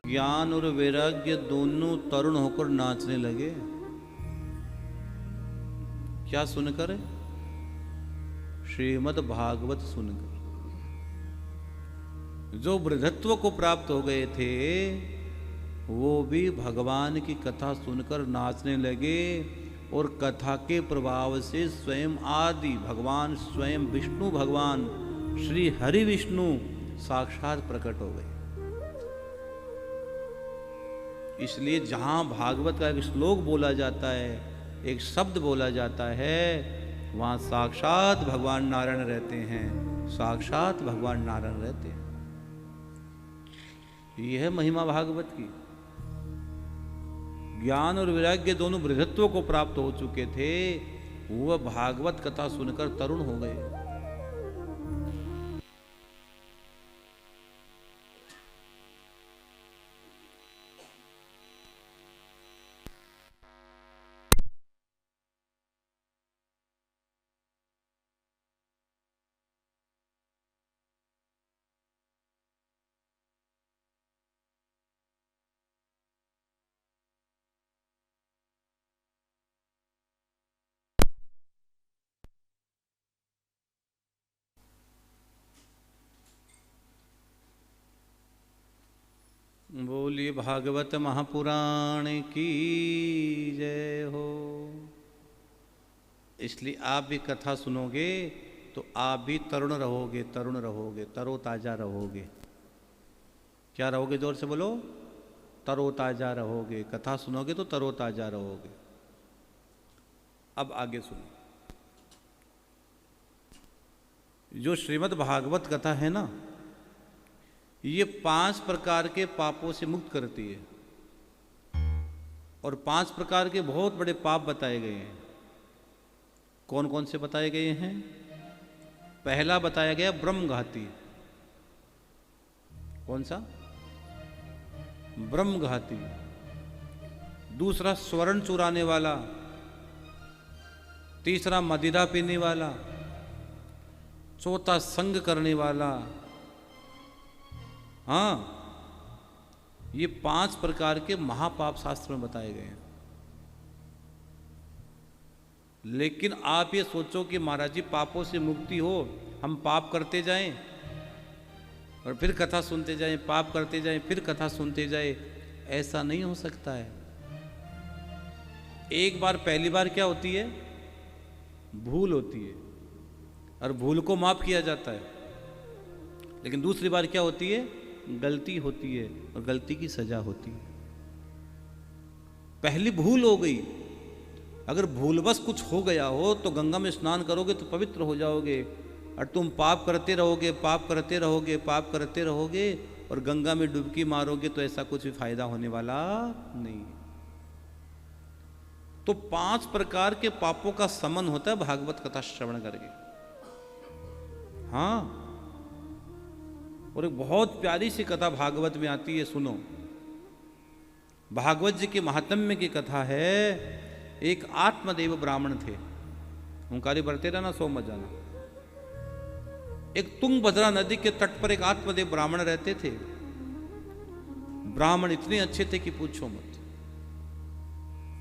ज्ञान और वैराग्य दोनों तरुण होकर नाचने लगे। क्या सुनकर? श्रीमद् भागवत सुनकर। जो वृद्धत्व को प्राप्त हो गए थे वो भी भगवान की कथा सुनकर नाचने लगे और कथा के प्रभाव से स्वयं आदि भगवान, स्वयं विष्णु भगवान श्री हरि विष्णु साक्षात प्रकट हो गए। इसलिए जहां भागवत का एक श्लोक बोला जाता है, एक शब्द बोला जाता है, वहां साक्षात भगवान नारायण रहते हैं, साक्षात भगवान नारायण रहते हैं। यह है महिमा भागवत की। ज्ञान और वैराग्य दोनों वृद्धत्व को प्राप्त हो चुके थे, वह भागवत कथा सुनकर तरुण हो गए। बोलिए भागवत महापुराण की जय हो। इसलिए आप भी कथा सुनोगे तो आप भी तरुण रहोगे, तरुण रहोगे, तरोताजा रहोगे। क्या रहोगे? जोर से बोलो। तरोताजा रहोगे। कथा सुनोगे तो तरोताजा रहोगे। अब आगे सुनो। जो श्रीमद् भागवत कथा है ना, ये 5 प्रकार के पापों से मुक्त करती है और 5 प्रकार के बहुत बड़े पाप बताए गए हैं। कौन कौन से बताए गए हैं? पहला बताया गया ब्रह्मघाती। कौन सा? ब्रह्मघाती। दूसरा स्वर्ण चुराने वाला। तीसरा मदिरा पीने वाला। चौथा संग करने वाला। हाँ, ये 5 प्रकार के महापाप शास्त्र में बताए गए हैं। लेकिन आप ये सोचो कि महाराज जी पापों से मुक्ति हो, हम पाप करते जाएं और फिर कथा सुनते जाएं, पाप करते जाएं फिर कथा सुनते जाएं, ऐसा नहीं हो सकता है। एक बार, पहली बार क्या होती है? भूल होती है और भूल को माफ किया जाता है। लेकिन दूसरी बार क्या होती है? गलती होती है और गलती की सजा होती है। पहली भूल हो गई। अगर भूलवश कुछ हो गया हो तो गंगा में स्नान करोगे तो पवित्र हो जाओगे, और तुम पाप करते रहोगे, पाप करते रहोगे, पाप करते रहोगे और गंगा में डुबकी मारोगे तो ऐसा कुछ भी फायदा होने वाला नहीं। तो 5 प्रकार के पापों का शमन होता है भागवत कथा श्रवण करके। हाँ, और एक बहुत प्यारी सी कथा भागवत में आती है, सुनो। भागवत जी के महात्म्य की कथा है। एक आत्मदेव ब्राह्मण थे। ओंकारी भरते रहना, सो मत जाना। एक तुंगभद्रा नदी के तट पर एक आत्मदेव ब्राह्मण रहते थे। ब्राह्मण इतने अच्छे थे कि पूछो मत।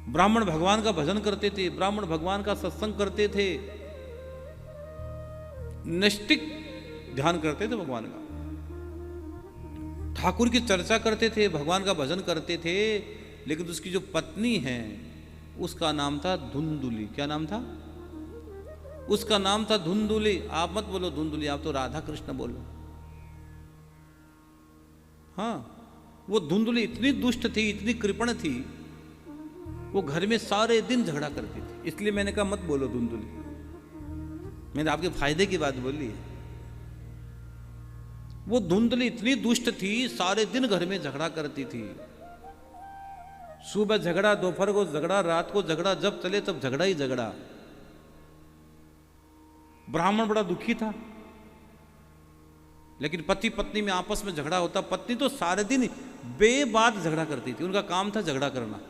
ब्राह्मण भगवान का भजन करते थे, ब्राह्मण भगवान का सत्संग करते थे, नैष्ठिक ध्यान करते थे भगवान का, ठाकुर की चर्चा करते थे, भगवान का भजन करते थे। लेकिन उसकी जो पत्नी है उसका नाम था धुंधुली। क्या नाम था? उसका नाम था धुंधुली। आप मत बोलो धुंधुली, आप तो राधा कृष्ण बोलो। हाँ, वो धुंधुली इतनी दुष्ट थी, इतनी कृपण थी, वो घर में सारे दिन झगड़ा करती थी। इसलिए मैंने कहा मत बोलो धुंधुली, मैंने आपके फायदे की बात बोली है। वो धुंधली इतनी दुष्ट थी, सारे दिन घर में झगड़ा करती थी। सुबह झगड़ा, दोपहर को झगड़ा, रात को झगड़ा, जब चले तब झगड़ा ही झगड़ा। ब्राह्मण बड़ा दुखी था। लेकिन पति पत्नी में आपस में झगड़ा होता। पत्नी तो सारे दिन बेबात झगड़ा करती थी, उनका काम था झगड़ा करना।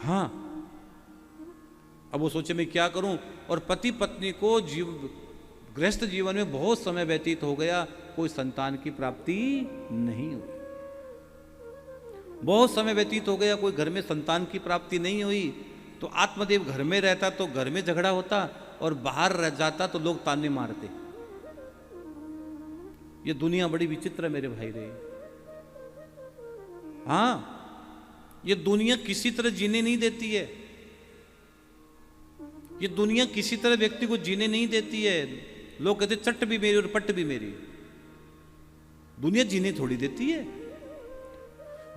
हाँ, अब वो सोचे मैं क्या करूं। और पति पत्नी को गृहस्थ जीवन में बहुत समय व्यतीत हो गया, कोई संतान की प्राप्ति नहीं हुई। बहुत समय व्यतीत हो गया, कोई घर में संतान की प्राप्ति नहीं हुई, तो आत्मदेव घर में रहता तो घर में झगड़ा होता, और बाहर रह जाता तो लोग ताने मारते। ये दुनिया बड़ी विचित्र है मेरे भाई रे। हाँ, ये दुनिया किसी तरह जीने नहीं देती है। ये दुनिया किसी तरह व्यक्ति को जीने नहीं देती है। लोग कहते चट भी मेरी और पट भी मेरी। दुनिया जीने थोड़ी देती है।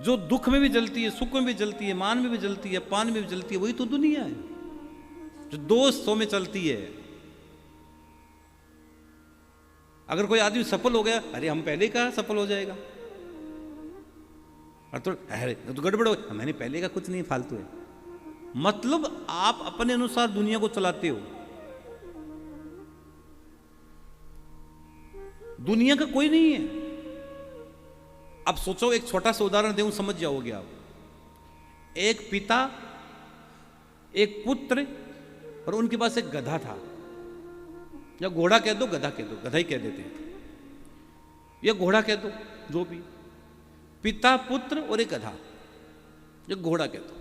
जो दुख में भी जलती है, सुख में भी जलती है, मान में भी जलती है, पान में भी जलती है, वही तो दुनिया है जो दो सौ में चलती है। अगर कोई आदमी सफल हो गया, अरे हम पहले कहा सफल हो जाएगा, और तो गड़बड़ हो, मैंने पहले का कुछ नहीं, फालतू है। मतलब आप अपने अनुसार दुनिया को चलाते हो। दुनिया का कोई नहीं है। अब सोचो, एक छोटा सा उदाहरण दूं, समझ जाओगे आप। एक पिता, एक पुत्र, और उनके पास एक गधा था, या घोड़ा कह दो, गधा कह दो, गधा ही कह देते हैं, या घोड़ा कह दो, जो भी। पिता, पुत्र और एक गधा, या घोड़ा कह दो।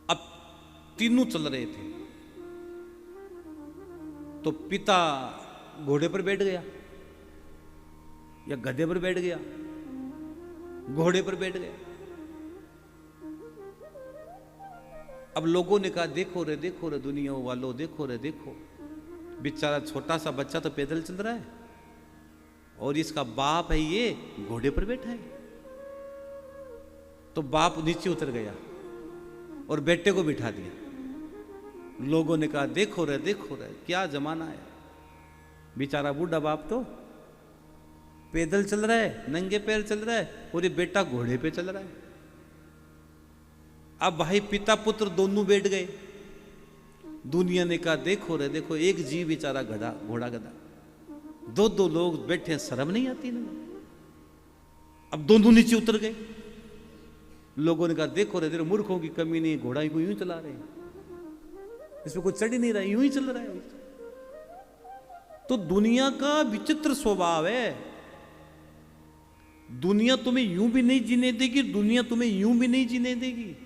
अब तीनों चल रहे थे, तो पिता घोड़े पर बैठ गया, या गधे पर बैठ गया, घोड़े पर बैठ गया। अब लोगों ने कहा, देखो रे दुनिया वालों, देखो रे देखो, बेचारा छोटा सा बच्चा तो पैदल चल रहा है, और इसका बाप है ये घोड़े पर बैठा है। तो बाप नीचे उतर गया और बेटे को बिठा दिया। लोगों ने कहा, देखो रे क्या जमाना है। बेचारा बूढ़ा बाप तो पैदल चल रहा है, नंगे पैर चल रहा है, और ये बेटा घोड़े पे चल रहा है। अब भाई पिता पुत्र दोनों बैठ गए। दुनिया ने कहा, देखो रे देखो, एक जीव बेचारा गधा, घोड़ा गधा, दो लोग बैठे हैं, शर्म नहीं आती ना। अब दोनों नीचे उतर गए। लोगों ने कहा, देखो रे मूर्खों की कमी नहीं, घोड़ा को यूं चला रहे हैं, इसमें कोई चढ़ ही नहीं रहा, यूं ही चल रहा है। तो दुनिया का विचित्र स्वभाव है। दुनिया तुम्हें यूं भी नहीं जीने देगी, दुनिया तुम्हें यूं भी नहीं जीने देगी।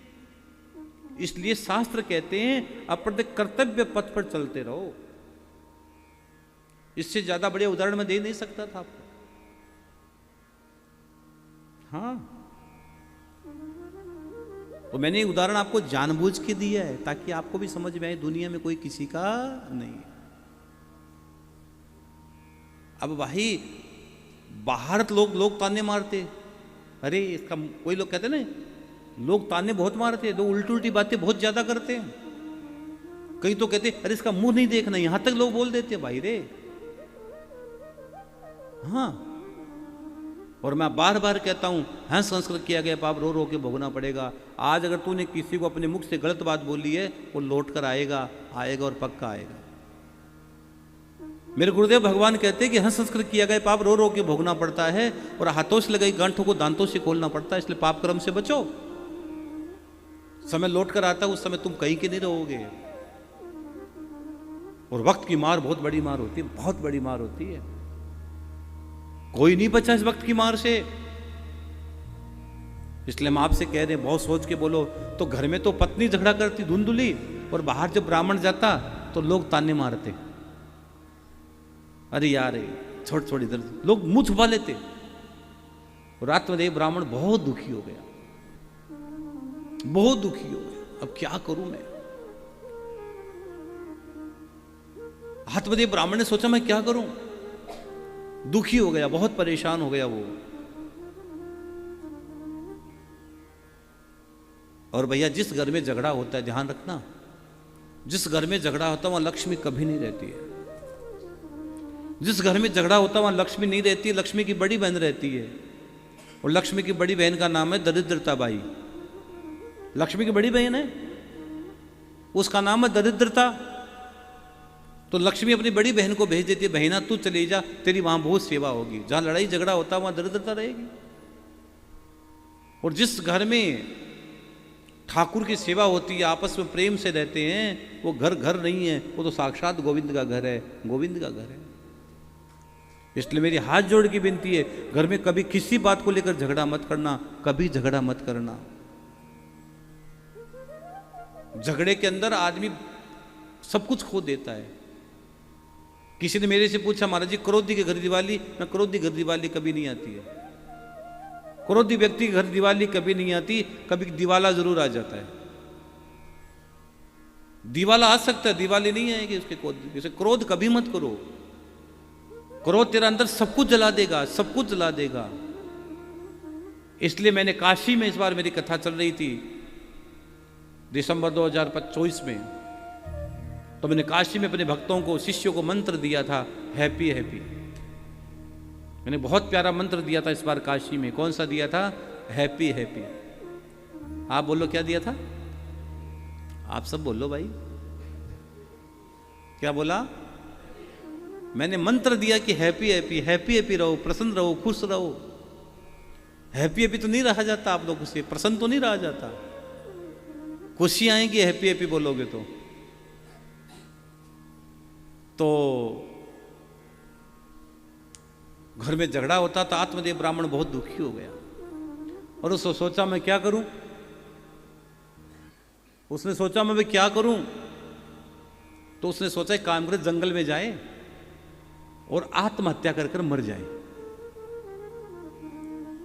इसलिए शास्त्र कहते हैं, अपने कर्तव्य पथ पर चलते रहो। इससे ज्यादा बड़े उदाहरण मैं दे नहीं सकता था आपको। हाँ, तो मैंने उदाहरण आपको जानबूझ के दिया है, ताकि आपको भी समझ में आए दुनिया में कोई किसी का नहीं है। अब भाई बाहर लोग ताने मारते, अरे इसका, कोई लोग कहते ना, लोग ताने बहुत मारते हैं, तो उल्टी बातें बहुत ज्यादा करते हैं। कई तो कहते, अरे इसका मुंह नहीं देखना, यहां तक लोग बोल देते हैं भाई रे। हाँ, और मैं बार बार कहता हूं, हाँ, संस्कृत किया गया पाप रो रो के भोगना पड़ेगा। आज अगर तूने किसी को अपने मुख से गलत बात बोली है, वो लौट कर आएगा और पक्का आएगा। मेरे गुरुदेव भगवान कहते हैं कि हाँ, संस्कृत किया गया पाप रो रो के भोगना पड़ता है, और हाथों से लगाई गांठों को दांतों से खोलना पड़ता है। इसलिए पाप कर्म से बचो। समय लौट कर आता है, उस समय तुम कहीं के नहीं रहोगे। और वक्त की मार बहुत बड़ी मार होती है, बहुत बड़ी मार होती है। कोई नहीं बचा इस वक्त की मार से। इसलिए हम आपसे कह रहे हैं, बहुत सोच के बोलो। तो घर में तो पत्नी झगड़ा करती धुंधुली, और बाहर जब ब्राह्मण जाता तो लोग ताने मारते, अरे यार छोड़ इधर, लोग मुंह छुपा लेते। और आत्मदेव ब्राह्मण बहुत दुखी हो गया, बहुत दुखी हो गया। अब क्या करूं मैं? आत्मदेव ब्राह्मण ने सोचा, मैं क्या करूं? दुखी हो गया, बहुत परेशान हो गया वो। और भैया, जिस घर में झगड़ा होता है, ध्यान रखना, जिस घर में झगड़ा होता है वहां लक्ष्मी कभी नहीं रहती है। जिस घर में झगड़ा होता है वहां लक्ष्मी नहीं रहती है, लक्ष्मी की बड़ी बहन रहती है। और लक्ष्मी की बड़ी बहन का नाम है दरिद्रता बाई। लक्ष्मी की बड़ी बहन है, उसका नाम है दरिद्रता। तो लक्ष्मी अपनी बड़ी बहन को भेज देती है, बहना तू चली जा, तेरी वहां बहुत सेवा होगी। जहां लड़ाई झगड़ा होता है वहां दरिद्रता रहेगी। और जिस घर में ठाकुर की सेवा होती है, आपस में प्रेम से रहते हैं, वो घर नहीं है, वो तो साक्षात गोविंद का घर है, गोविंद का घर है। इसलिए मेरी हाथ जोड़ की विनती है, घर में कभी किसी बात को लेकर झगड़ा मत करना, कभी झगड़ा मत करना। झगड़े के अंदर आदमी सब कुछ खो देता है। किसी ने मेरे से पूछा, महाराज जी क्रोधी के घर दिवाली, मैं क्रोधी घर दिवाली कभी नहीं आती है। क्रोधी व्यक्ति के घर दिवाली कभी नहीं आती, कभी दिवाला जरूर आ जाता है। दिवाला आ सकता है, दिवाली नहीं आएगी उसके। क्रोध कभी मत करो, क्रोध तेरा अंदर सब कुछ जला देगा, सब कुछ जला देगा। इसलिए मैंने काशी में, इस बार मेरी कथा चल रही थी दिसंबर 2024 में, तो मैंने काशी में अपने भक्तों को, शिष्यों को मंत्र दिया था, हैप्पी हैप्पी। मैंने बहुत प्यारा मंत्र दिया था इस बार काशी में। कौन सा दिया था? Happy happy. आप बोलो क्या दिया था? आप सब बोलो भाई, क्या बोला? मैंने मंत्र दिया कि हैप्पी हैप्पी, हैप्पी हैप्पी रहो, प्रसन्न रहो, खुश रहो। हैप्पी हैप्पी तो नहीं रहा जाता आप लोगों से, प्रसन्न तो नहीं रहा जाता। खुशी आएगी हैप्पी हैप्पी बोलोगे तो घर में झगड़ा होता था। आत्मदेव ब्राह्मण बहुत दुखी हो गया और उसने सोचा मैं क्या करूं, उसने सोचा मैं क्या करूं। तो उसने सोचा एक काम करे, जंगल में जाए और आत्महत्या कर कर मर जाए।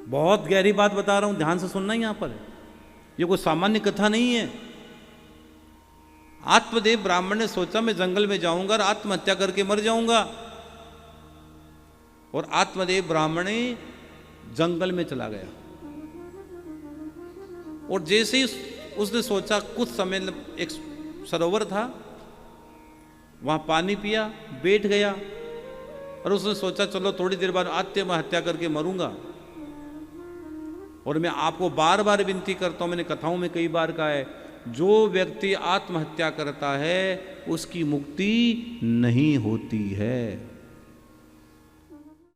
बहुत गहरी बात बता रहा हूं, ध्यान से सुनना। यहां पर ये कोई सामान्य कथा नहीं है। आत्मदेव ब्राह्मण ने सोचा मैं जंगल में जाऊंगा और आत्महत्या करके मर जाऊंगा। और आत्मदेव ब्राह्मण जंगल में चला गया और जैसे ही उसने सोचा, कुछ समय एक सरोवर था, वहां पानी पिया, बैठ गया और उसने सोचा चलो थोड़ी देर बाद आत्महत्या करके मरूंगा। और मैं आपको बार बार विनती करता हूं, मैंने कथाओं में कई बार कहा है, जो व्यक्ति आत्महत्या करता है उसकी मुक्ति नहीं होती है।